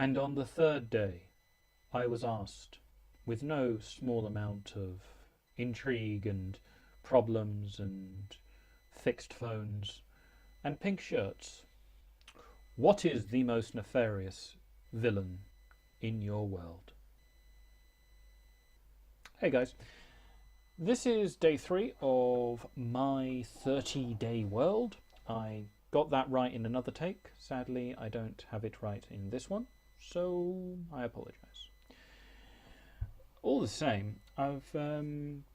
And on the third day I was asked, with no small amount of intrigue and problems and fixed phones and pink shirts, what is the most nefarious villain in your world? Hey guys, this is day 3 of my 30-day world. I got that right in another take. Sadly, I don't have it right in this one, so I apologise. All the same, I've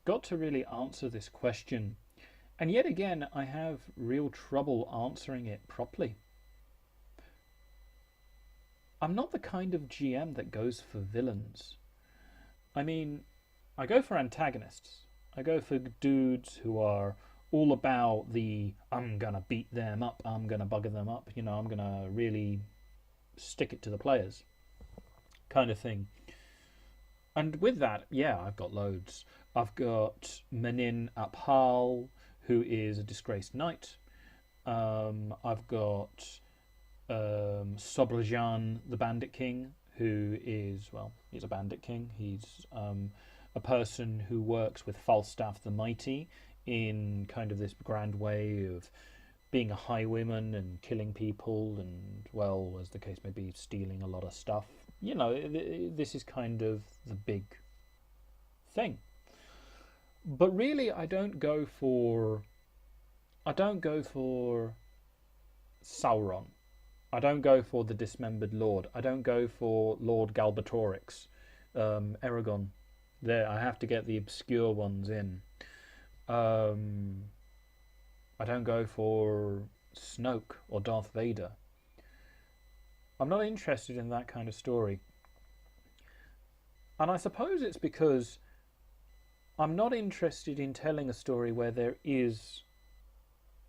got to really answer this question, and yet again I have real trouble answering it properly. I'm not the kind of GM that goes for villains. I mean, I go for antagonists. I go for dudes who are all about the I'm gonna beat them up, I'm gonna bugger them up, I'm gonna really stick it to the players kind of thing. And with that, yeah, I've got loads. I've got Menin Aphal, who is a disgraced knight. I've got Sobrajan, the Bandit King, who is, well, he's a Bandit King. He's a person who works with Falstaff the Mighty in kind of this grand way of being a highwayman and killing people and, well, as the case may be, stealing a lot of stuff. This is kind of the big thing. But really, I don't go for Sauron. I don't go for the Dismembered Lord. I don't go for Lord Galbatorix, Eragon. There, I have to get the obscure ones in. I don't go for Snoke or Darth Vader. I'm not interested in that kind of story. And I suppose it's because I'm not interested in telling a story where there is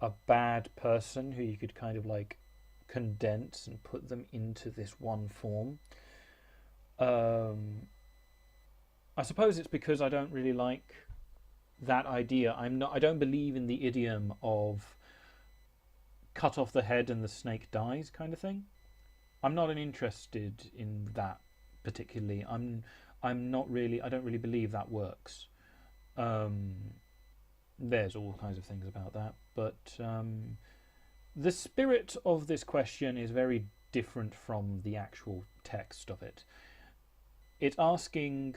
a bad person who you could kind of like condense and put them into this one form. I suppose it's because I don't really like that idea. I don't believe in the idiom of cut off the head and the snake dies kind of thing. I'm not interested in that particularly. I'm not really. I don't really believe that works. There's all kinds of things about that, but the spirit of this question is very different from the actual text of it. It's asking,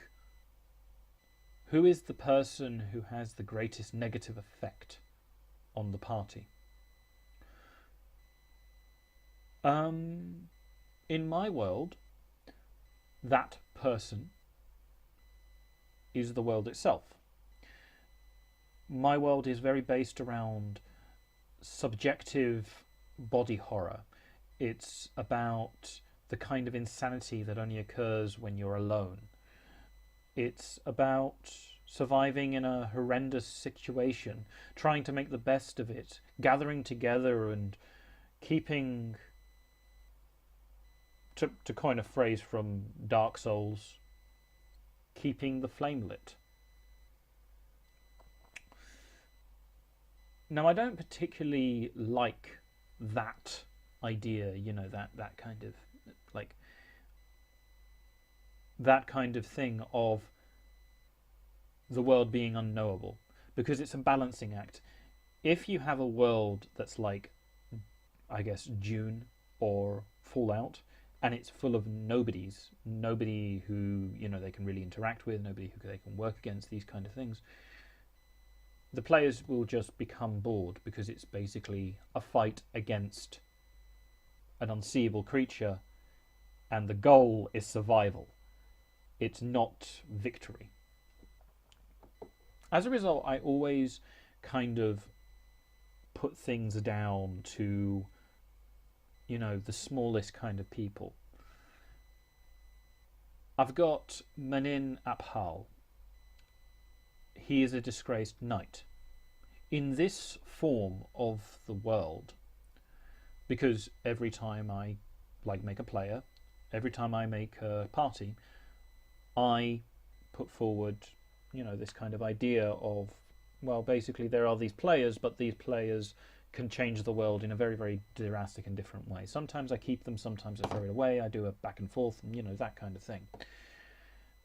who is the person who has the greatest negative effect on the party? In my world, that person is the world itself. My world is very based around subjective body horror. It's about the kind of insanity that only occurs when you're alone. It's about surviving in a horrendous situation, trying to make the best of it, gathering together and keeping, to coin a phrase from Dark Souls, keeping the flame lit. Now, I don't particularly like that idea, that kind of like that kind of thing of the world being unknowable, because it's a balancing act. If you have a world that's like, I guess, Dune or Fallout, and it's full of nobodies, nobody who they can really interact with, nobody who they can work against, these kind of things, the players will just become bored because it's basically a fight against an unseeable creature, and the goal is survival. It's not victory. As a result, I always kind of put things down to the smallest kind of people. I've got Menin Aphal. He is a disgraced knight. In this form of the world, because every time I make a player, every time I make a party, I put forward, this kind of idea of, well, basically there are these players, but these players can change the world in a very, very drastic and different way. Sometimes I keep them, sometimes I throw it away, I do a back and forth, and that kind of thing.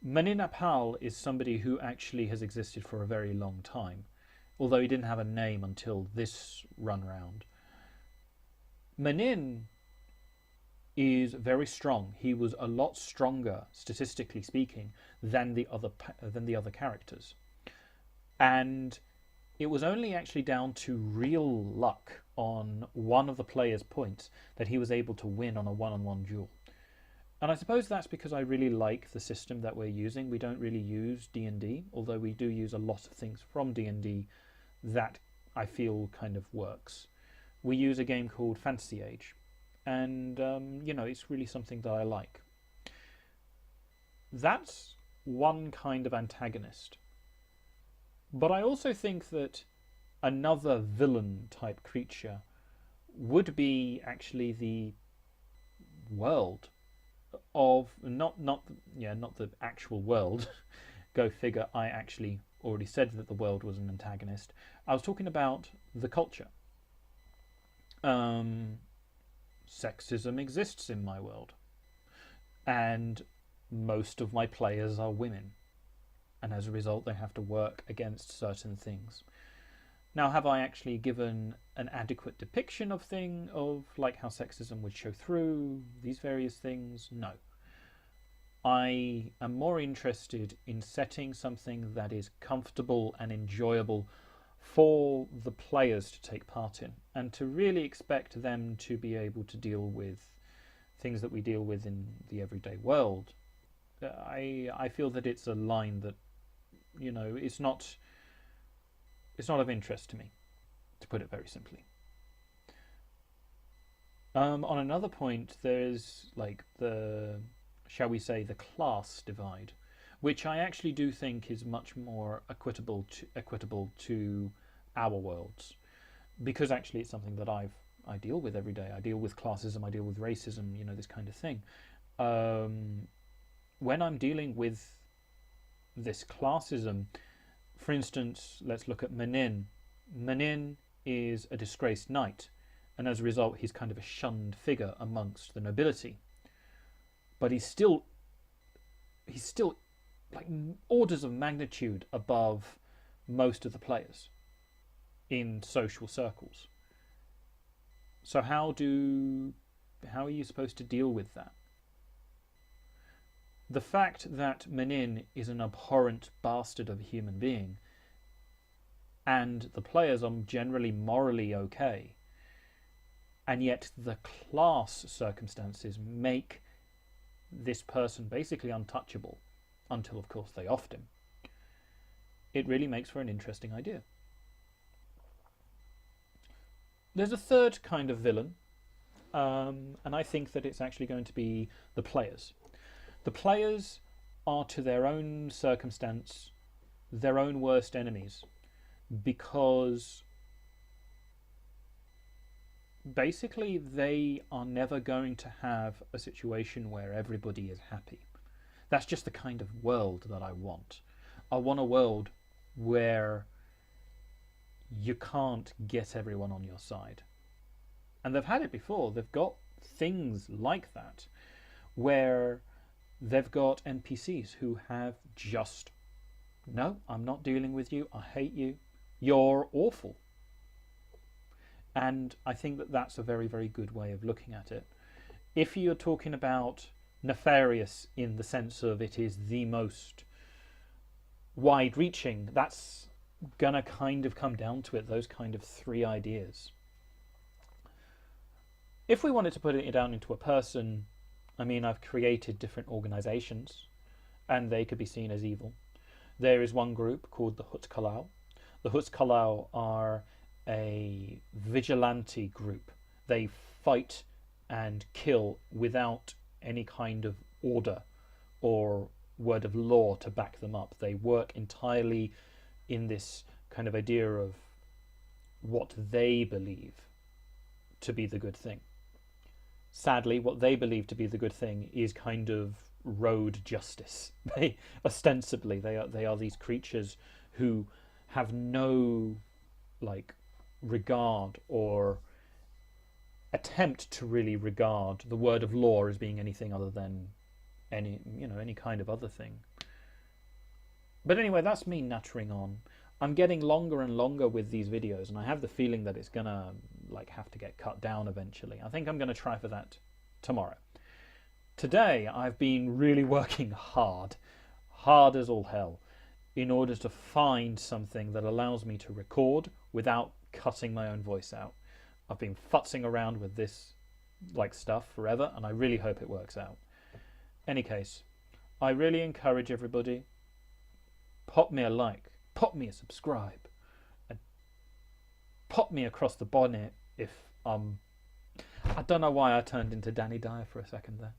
Manin-Apal is somebody who actually has existed for a very long time, although he didn't have a name until this run round. Manin is very strong. He was a lot stronger, statistically speaking, than the other characters, and it was only actually down to real luck on one of the player's points that he was able to win on a one-on-one duel. And I suppose that's because I really like the system that we're using. We don't really use D&D, although we do use a lot of things from D&D that I feel kind of works. We use a game called Fantasy Age, and it's really something that I like. That's one kind of antagonist. But I also think that another villain type creature would be actually the world of not the actual world. Go figure, I actually already said that the world was an antagonist. I was talking about the culture. Sexism exists in my world, and most of my players are women, and as a result they have to work against certain things. Now, have I actually given an adequate depiction of like how sexism would show through these various things? No. I am more interested in setting something that is comfortable and enjoyable for the players to take part in, and to really expect them to be able to deal with things that we deal with in the everyday world. I feel that it's a line that it's not of interest to me, to put it very simply. On another point, there's like shall we say, the class divide, which I actually do think is much more equitable to our worlds, because actually it's something that I deal with every day. I deal with classism, I deal with racism, this kind of thing. When I'm dealing with this classism, for instance, let's look at Manin. Manin is a disgraced knight, and as a result he's kind of a shunned figure amongst the nobility. But he's still like orders of magnitude above most of the players in social circles. So how are you supposed to deal with that? The fact that Manin is an abhorrent bastard of a human being, and the players are generally morally okay, and yet the class circumstances make this person basically untouchable, until of course they offed him. It really makes for an interesting idea. There's a third kind of villain, and I think that it's actually going to be the players. The players are, to their own circumstance, their own worst enemies, because basically they are never going to have a situation where everybody is happy. That's just the kind of world that I want. I want a world where you can't get everyone on your side. And they've had it before. They've got things like that, where they've got NPCs who have just, no, I'm not dealing with you, I hate you, you're awful. And I think that that's a very, very good way of looking at it. If you're talking about nefarious in the sense of it is the most wide-reaching, that's gonna kind of come down to it, those kind of three ideas. If we wanted to put it down into a person, I mean, I've created different organizations, and they could be seen as evil. There is one group called the Hut-Kalau. The Hut-Kalau are a vigilante group. They fight and kill without any kind of order or word of law to back them up. They work entirely in this kind of idea of what they believe to be the good thing. Sadly, what they believe to be the good thing is kind of road justice. They ostensibly they are these creatures who have no like regard or attempt to really regard the word of law as being anything other than any kind of other thing. But anyway, that's me nattering on. I'm getting longer and longer with these videos, and I have the feeling that it's gonna have to get cut down eventually. I think I'm gonna try for that tomorrow. Today I've been really working hard as all hell, in order to find something that allows me to record without cutting my own voice out. I've been futzing around with this stuff forever, and I really hope it works out. Any case, I really encourage everybody, pop me a like, pop me a subscribe, and pop me across the bonnet if I don't know why I turned into Danny Dyer for a second there.